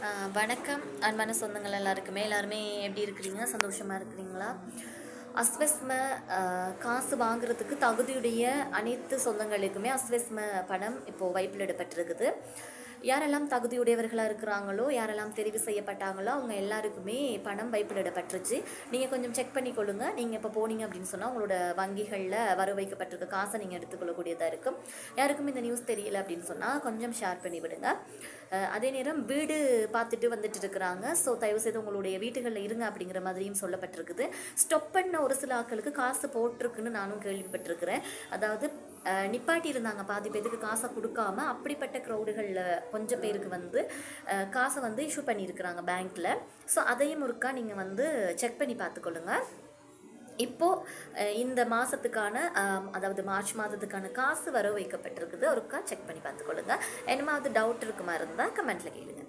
வணக்கம் அன்பான சொந்தங்கள் எல்லாருக்குமே எல்லாருமே எப்படி இருக்கிறீங்க? சந்தோஷமாக இருக்கிறீங்களா? அஸ்வஸ்ம காசு வாங்குறதுக்கு தகுதியுடைய அனைத்து சொந்தங்களுக்குமே அஸ்வஸ்ம பணம் இப்போது வைப்பிலிடப்பட்டிருக்குது. யாரெல்லாம் தகுதியுடையவர்களாக இருக்கிறாங்களோ, யாரெல்லாம் தெரிவு செய்யப்பட்டாங்களோ அவங்க எல்லாருக்குமே பணம் வைப்பிலிடப்பட்டுருச்சு. நீங்கள் கொஞ்சம் செக் பண்ணி கொள்ளுங்க. நீங்கள் இப்போ போனீங்க அப்படின்னு சொன்னால் உங்களோட வங்கிகளில் வர வைக்கப்பட்டிருக்க காசை நீங்கள் எடுத்துக்கொள்ளக்கூடியதாக இருக்கும். யாருக்கும் இந்த நியூஸ் தெரியல அப்படின்னு சொன்னால் கொஞ்சம் ஷேர் பண்ணி விடுங்க. அதே நேரம் வீடு பார்த்துட்டு வந்துட்டு இருக்கிறாங்க. ஸோ தயவுசெய்து உங்களுடைய வீட்டுகளில் இருங்க அப்படிங்கிற மாதிரியும் சொல்லப்பட்டிருக்குது. ஸ்டொப் பண்ண ஒரு சில ஆட்களுக்கு காசு போட்டிருக்குன்னு நானும் கேள்விப்பட்டிருக்கிறேன். அதாவது நிப்பாட்டி இருந்தாங்க பாதி பேருக்கு காசை கொடுக்காம. அப்படிப்பட்ட க்ரௌடுகளில் கொஞ்சம் பேருக்கு வந்து காசை வந்து இஷ்யூ பண்ணியிருக்கிறாங்க பேங்க்கில். ஸோ அதையும் ஒருக்கா நீங்கள் வந்து செக் பண்ணி பார்த்துக்கொள்ளுங்க. இப்போது இந்த மாதத்துக்கான அதாவது மார்ச் மாதத்துக்கான காசு வர வைக்கப்பட்டிருக்குது. ஒருக்கா செக் பண்ணி பார்த்துக்கொள்ளுங்க. என்னமாவது டவுட் இருக்குமா இருந்தால் கமெண்ட்டில் கேளுங்க.